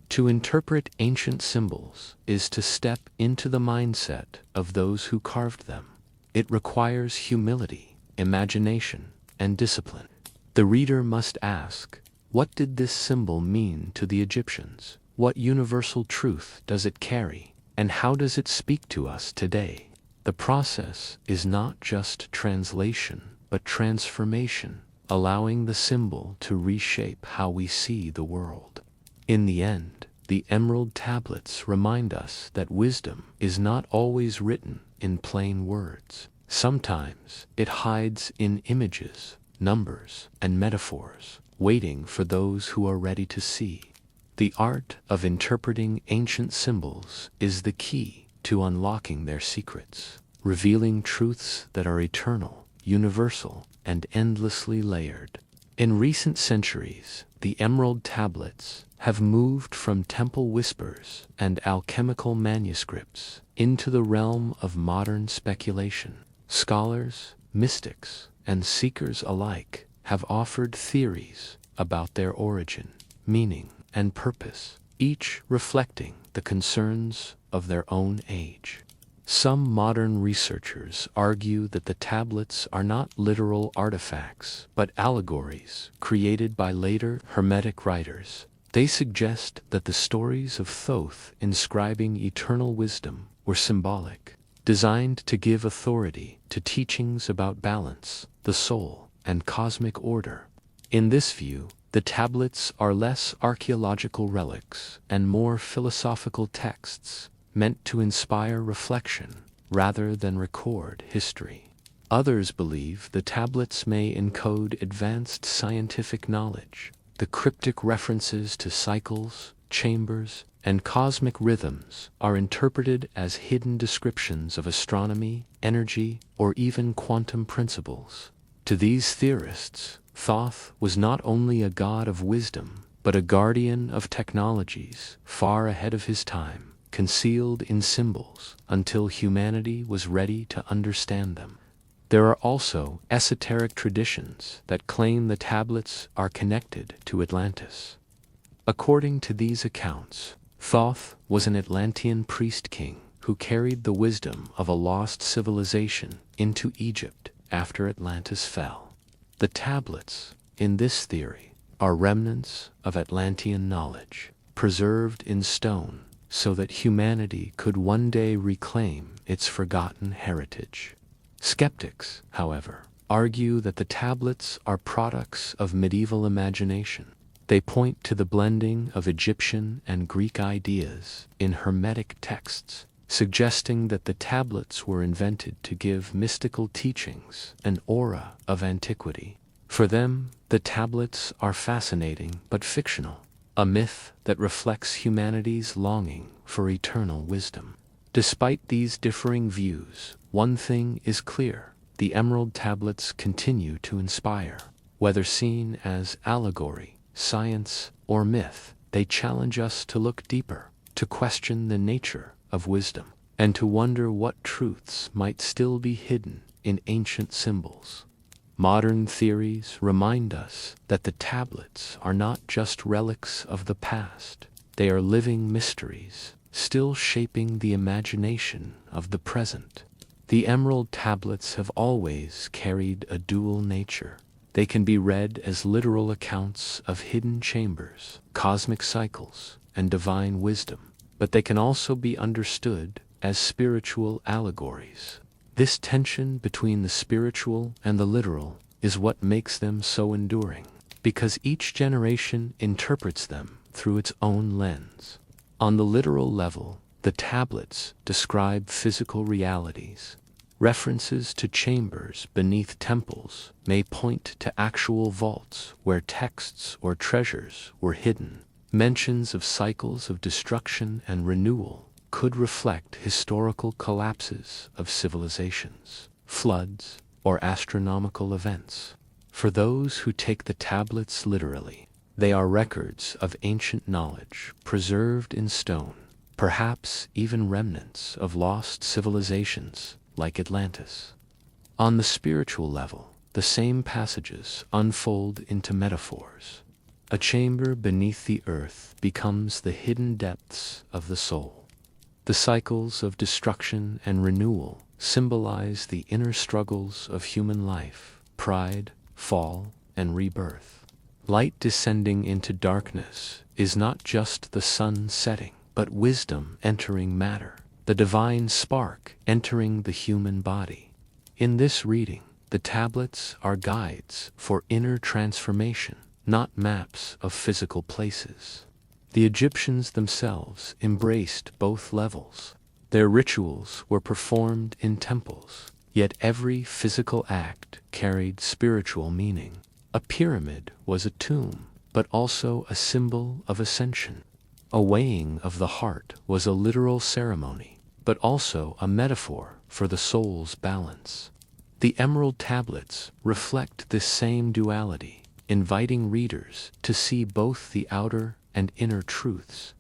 Speaker 1: To interpret ancient symbols is to step into the mindset of those who carved them. It requires humility, imagination, and discipline. The reader must ask, what did this symbol mean to the Egyptians? What universal truth does it carry? And how does it speak to us today? The process is not just translation, but transformation, allowing the symbol to reshape how we see the world. In the end, the Emerald Tablets remind us that wisdom is not always written in plain words. Sometimes it hides in images, numbers, and metaphors, waiting for those who are ready to see. The art of interpreting ancient symbols is the key to unlocking their secrets, revealing truths that are eternal, universal, and endlessly layered. In recent centuries, the Emerald Tablets have moved from temple whispers and alchemical manuscripts into the realm of modern speculation. Scholars, mystics, and seekers alike have offered theories about their origin, meaning, and purpose, each reflecting the concerns of their own age. Some modern researchers argue that the tablets are not literal artifacts, but allegories created by later Hermetic writers. They suggest that the stories of Thoth inscribing eternal wisdom were symbolic, designed to give authority to teachings about balance, the soul, and cosmic order. In this view, the tablets are less archaeological relics and more philosophical texts meant to inspire reflection rather than record history. Others believe the tablets may encode advanced scientific knowledge. The cryptic references to cycles, chambers, and cosmic rhythms are interpreted as hidden descriptions of astronomy, energy, or even quantum principles. To these theorists, Thoth was not only a god of wisdom, but a guardian of technologies far ahead of his time, concealed in symbols until humanity was ready to understand them. There are also esoteric traditions that claim the tablets are connected to Atlantis. According to these accounts, Thoth was an Atlantean priest-king who carried the wisdom of a lost civilization into Egypt after Atlantis fell. The tablets, in this theory, are remnants of Atlantean knowledge, preserved in stone so that humanity could one day reclaim its forgotten heritage. Skeptics, however, argue that the tablets are products of medieval imagination. They point to the blending of Egyptian and Greek ideas in Hermetic texts, suggesting that the tablets were invented to give mystical teachings an aura of antiquity. For them, the tablets are fascinating but fictional, a myth that reflects humanity's longing for eternal wisdom. Despite these differing views, one thing is clear: the Emerald Tablets continue to inspire. Whether seen as allegory, science, or myth, they challenge us to look deeper, to question the nature of wisdom, and to wonder what truths might still be hidden in ancient symbols. Modern theories remind us that the tablets are not just relics of the past. They are living mysteries, still shaping the imagination of the present. The Emerald Tablets have always carried a dual nature. They can be read as literal accounts of hidden chambers, cosmic cycles, and divine wisdom, but they can also be understood as spiritual allegories. This tension between the spiritual and the literal is what makes them so enduring, because each generation interprets them through its own lens. On the literal level, the tablets describe physical realities. References to chambers beneath temples may point to actual vaults where texts or treasures were hidden. Mentions of cycles of destruction and renewal could reflect historical collapses of civilizations, floods, or astronomical events. For those who take the tablets literally, they are records of ancient knowledge preserved in stone, perhaps even remnants of lost civilizations like Atlantis. On the spiritual level, the same passages unfold into metaphors. A chamber beneath the earth becomes the hidden depths of the soul. The cycles of destruction and renewal symbolize the inner struggles of human life: pride, fall, and rebirth. Light descending into darkness is not just the sun setting, but wisdom entering matter, the divine spark entering the human body. In this reading, the tablets are guides for inner transformation, not maps of physical places. The Egyptians themselves embraced both levels. Their rituals were performed in temples, yet every physical act carried spiritual meaning. A pyramid was a tomb, but also a symbol of ascension. A weighing of the heart was a literal ceremony, but also a metaphor for the soul's balance. The Emerald Tablets reflect this same duality, inviting readers to see both the outer and inner truths.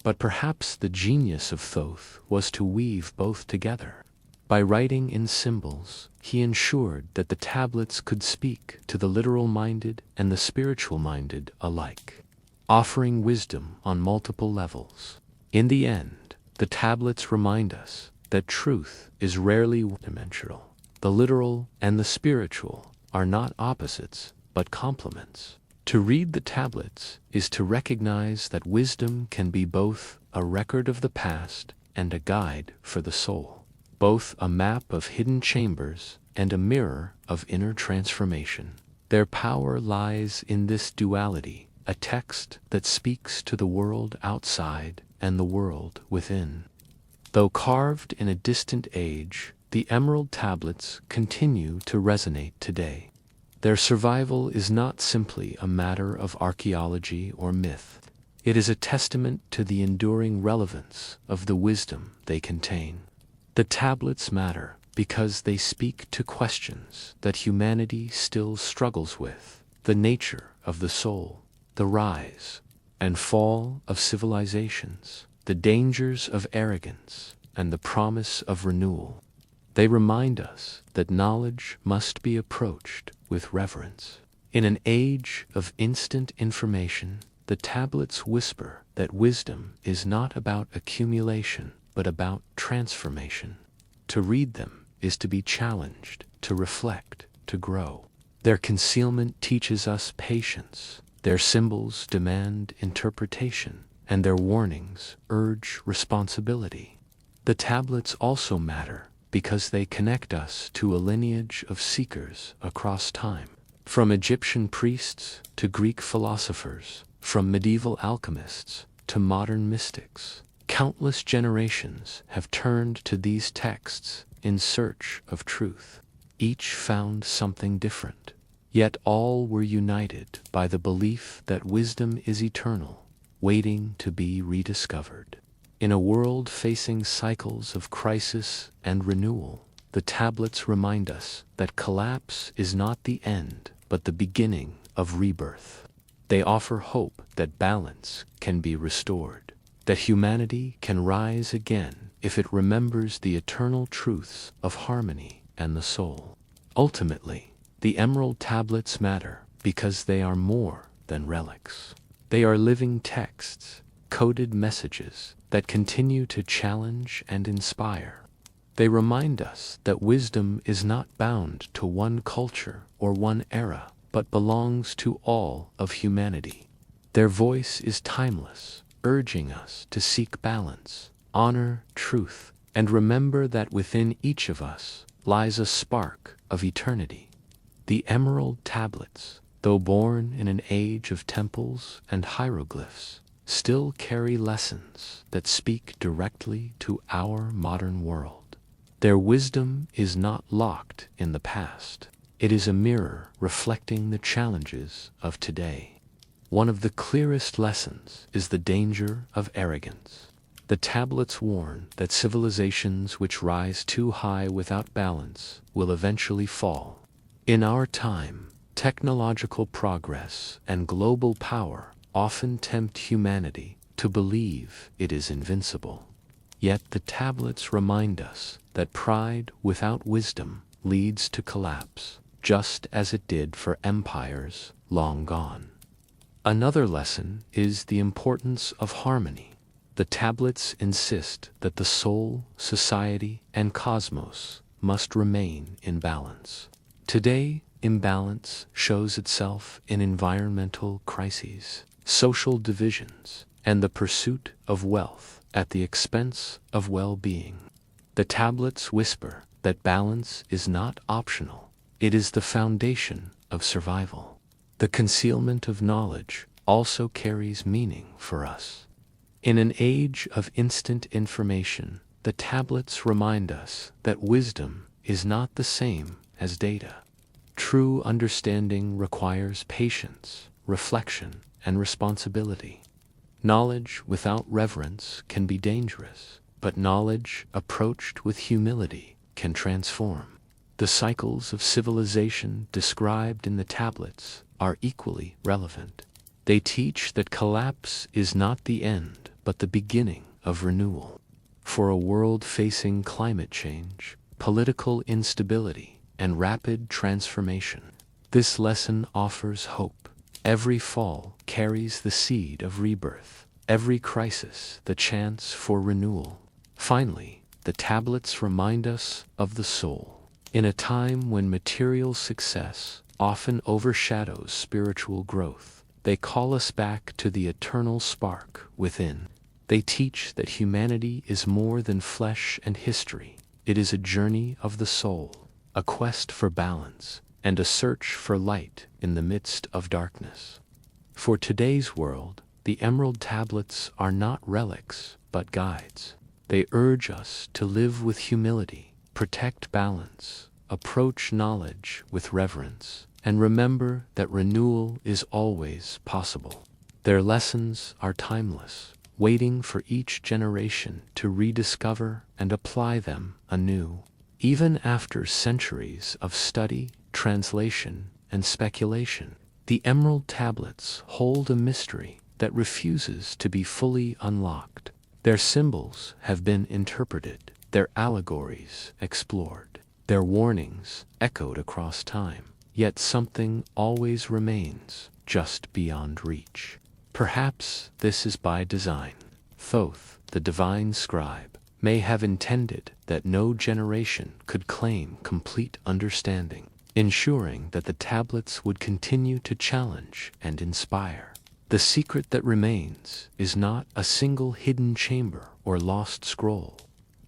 Speaker 1: But perhaps the genius of Thoth was to weave both together. By writing in symbols, he ensured that the tablets could speak to the literal-minded and the spiritual-minded alike, offering wisdom on multiple levels. In the end, the tablets remind us that truth is rarely one-dimensional. The literal and the spiritual are not opposites, but complements. To read the tablets is to recognize that wisdom can be both a record of the past and a guide for the soul, both a map of hidden chambers and a mirror of inner transformation. Their power lies in this duality, a text that speaks to the world outside and the world within. Though carved in a distant age, the Emerald Tablets continue to resonate today. Their survival is not simply a matter of archaeology or myth. It is a testament to the enduring relevance of the wisdom they contain. The tablets matter because they speak to questions that humanity still struggles with: the nature of the soul, the rise and fall of civilizations, the dangers of arrogance, and the promise of renewal. They remind us that knowledge must be approached with reverence. In an age of instant information, the tablets whisper that wisdom is not about accumulation, but about transformation. To read them is to be challenged, to reflect, to grow. Their concealment teaches us patience, their symbols demand interpretation, and their warnings urge responsibility. The tablets also matter because they connect us to a lineage of seekers across time. From Egyptian priests to Greek philosophers, from medieval alchemists to modern mystics, countless generations have turned to these texts in search of truth. Each found something different, yet all were united by the belief that wisdom is eternal, waiting to be rediscovered. In a world facing cycles of crisis and renewal, the tablets remind us that collapse is not the end, but the beginning of rebirth. They offer hope that balance can be restored, that humanity can rise again if it remembers the eternal truths of harmony and the soul. Ultimately, the Emerald Tablets matter because they are more than relics. They are living texts, coded messages that continue to challenge and inspire. They remind us that wisdom is not bound to one culture or one era, but belongs to all of humanity. Their voice is timeless, urging us to seek balance, honor truth, and remember that within each of us lies a spark of eternity. The Emerald Tablets, though born in an age of temples and hieroglyphs, still carry lessons that speak directly to our modern world. Their wisdom is not locked in the past. It is a mirror reflecting the challenges of today. One of the clearest lessons is the danger of arrogance. The tablets warn that civilizations which rise too high without balance will eventually fall. In our time, technological progress and global power often tempt humanity to believe it is invincible. Yet the tablets remind us that pride without wisdom leads to collapse, just as it did for empires long gone. Another lesson is the importance of harmony. The tablets insist that the soul, society, and cosmos must remain in balance. Today, imbalance shows itself in environmental crises, social divisions, and the pursuit of wealth at the expense of well-being. The tablets whisper that balance is not optional. It is the foundation of survival. The concealment of knowledge also carries meaning for us. In an age of instant information, the tablets remind us that wisdom is not the same as data. True understanding requires patience, reflection, and responsibility. Knowledge without reverence can be dangerous, but knowledge approached with humility can transform. The cycles of civilization described in the tablets are equally relevant. They teach that collapse is not the end, but the beginning of renewal. For a world facing climate change, political instability, and rapid transformation, this lesson offers hope. Every fall carries the seed of rebirth, every crisis the chance for renewal. Finally, the tablets remind us of the soul. In a time when material success often overshadows spiritual growth, they call us back to the eternal spark within. They teach that humanity is more than flesh and history. It is a journey of the soul, a quest for balance, and a search for light in the midst of darkness. For today's world, the Emerald Tablets are not relics, but guides. They urge us to live with humility, protect balance, approach knowledge with reverence, and remember that renewal is always possible. Their lessons are timeless, waiting for each generation to rediscover and apply them anew. Even after centuries of study, translation, and speculation, the Emerald Tablets hold a mystery that refuses to be fully unlocked. Their symbols have been interpreted, their allegories explored, their warnings echoed across time, yet something always remains just beyond reach. Perhaps this is by design. Thoth, the divine scribe, may have intended that no generation could claim complete understanding, ensuring that the tablets would continue to challenge and inspire. The secret that remains is not a single hidden chamber or lost scroll.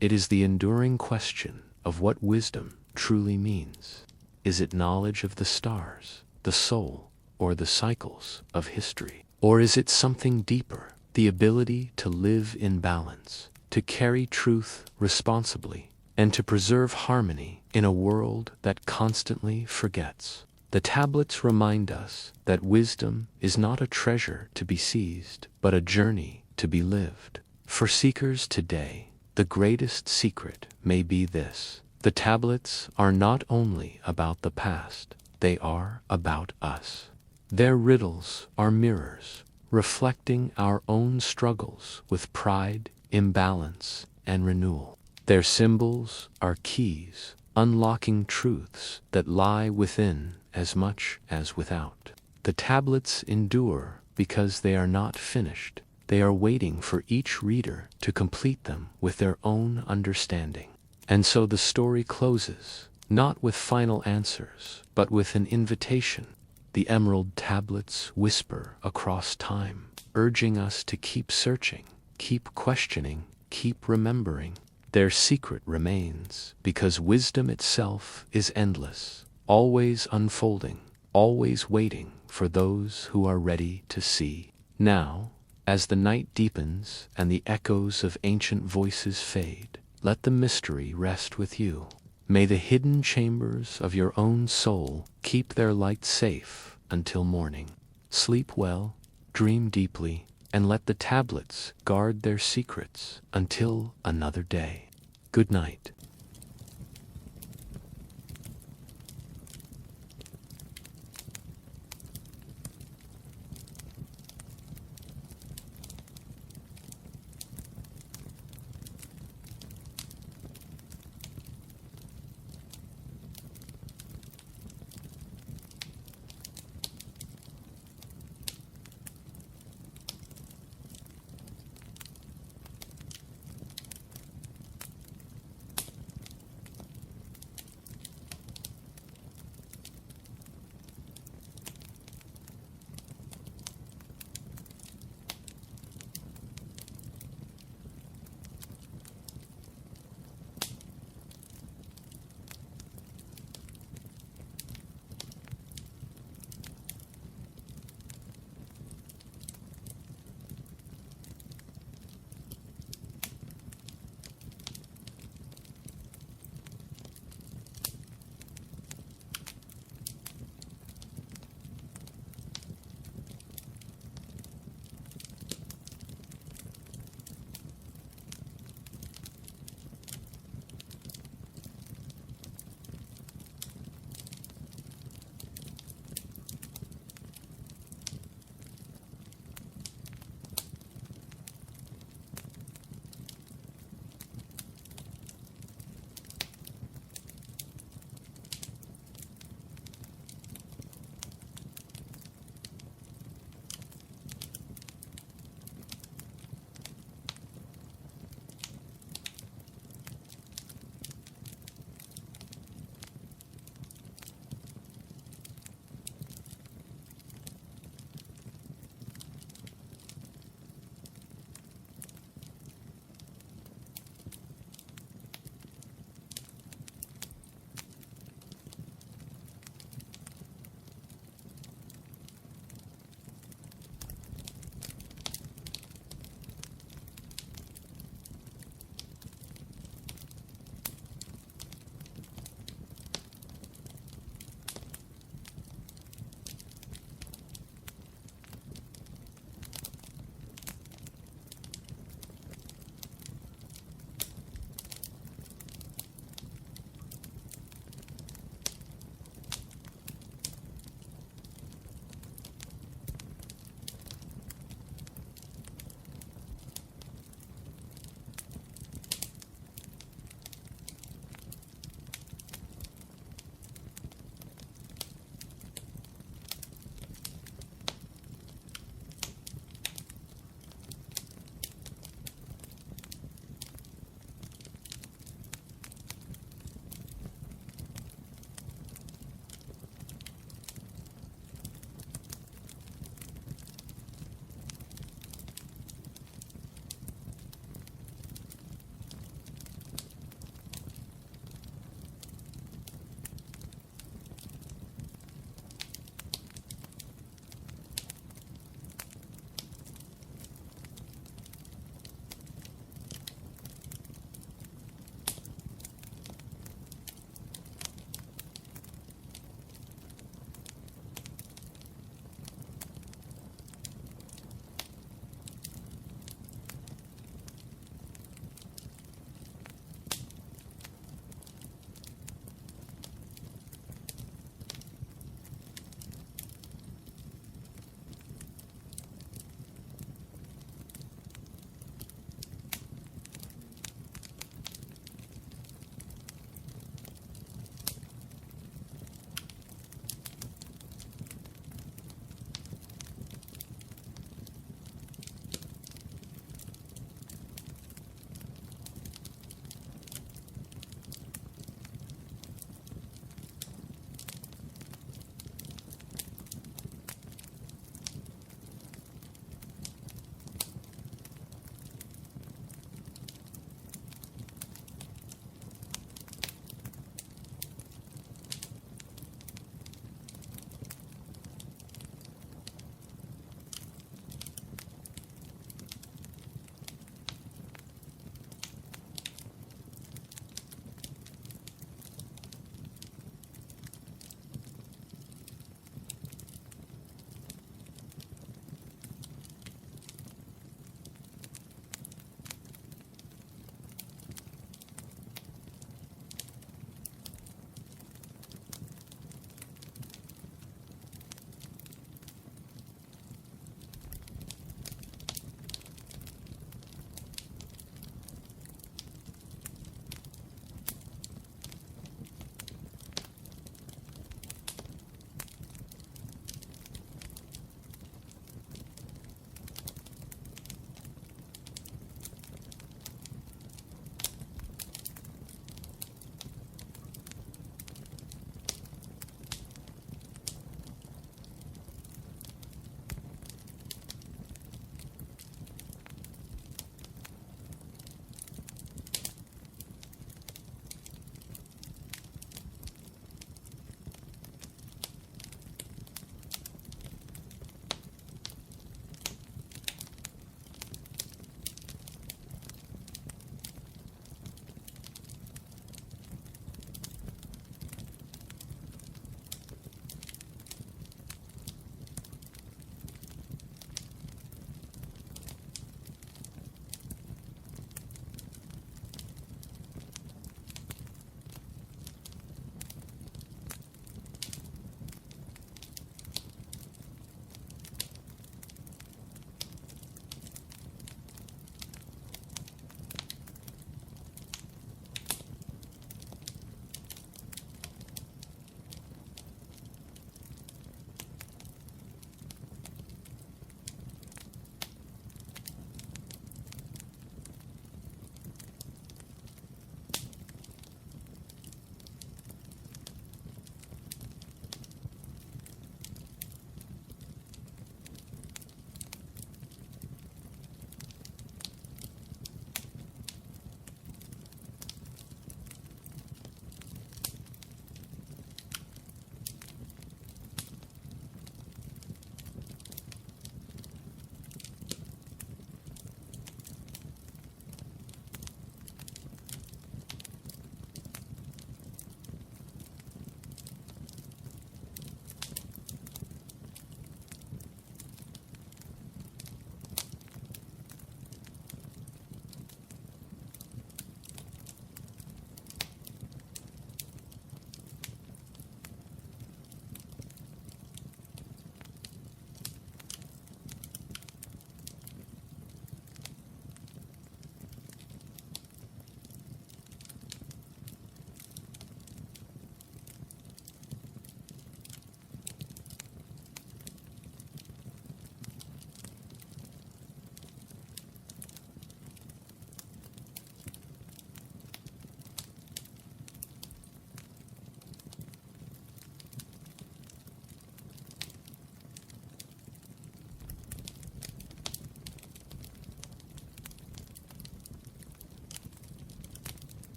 Speaker 1: It is the enduring question of what wisdom truly means. Is it knowledge of the stars, the soul, or the cycles of history? Or is it something deeper, the ability to live in balance, to carry truth responsibly, and to preserve harmony in a world that constantly forgets? The tablets remind us that wisdom is not a treasure to be seized, but a journey to be lived. For seekers today, the greatest secret may be this: the tablets are not only about the past, they are about us. Their riddles are mirrors, reflecting our own struggles with pride, imbalance, and renewal. Their symbols are keys, unlocking truths that lie within as much as without. The tablets endure because they are not finished. They are waiting for each reader to complete them with their own understanding. And so the story closes, not with final answers, but with an invitation. The Emerald Tablets whisper across time, urging us to keep searching, keep questioning, keep remembering. Their secret remains, because wisdom itself is endless, always unfolding, always waiting for those who are ready to see. Now, as the night deepens and the echoes of ancient voices fade, let the mystery rest with you. May the hidden chambers of your own soul keep their light safe until morning. Sleep well, dream deeply, and let the tablets guard their secrets until another day. Good night.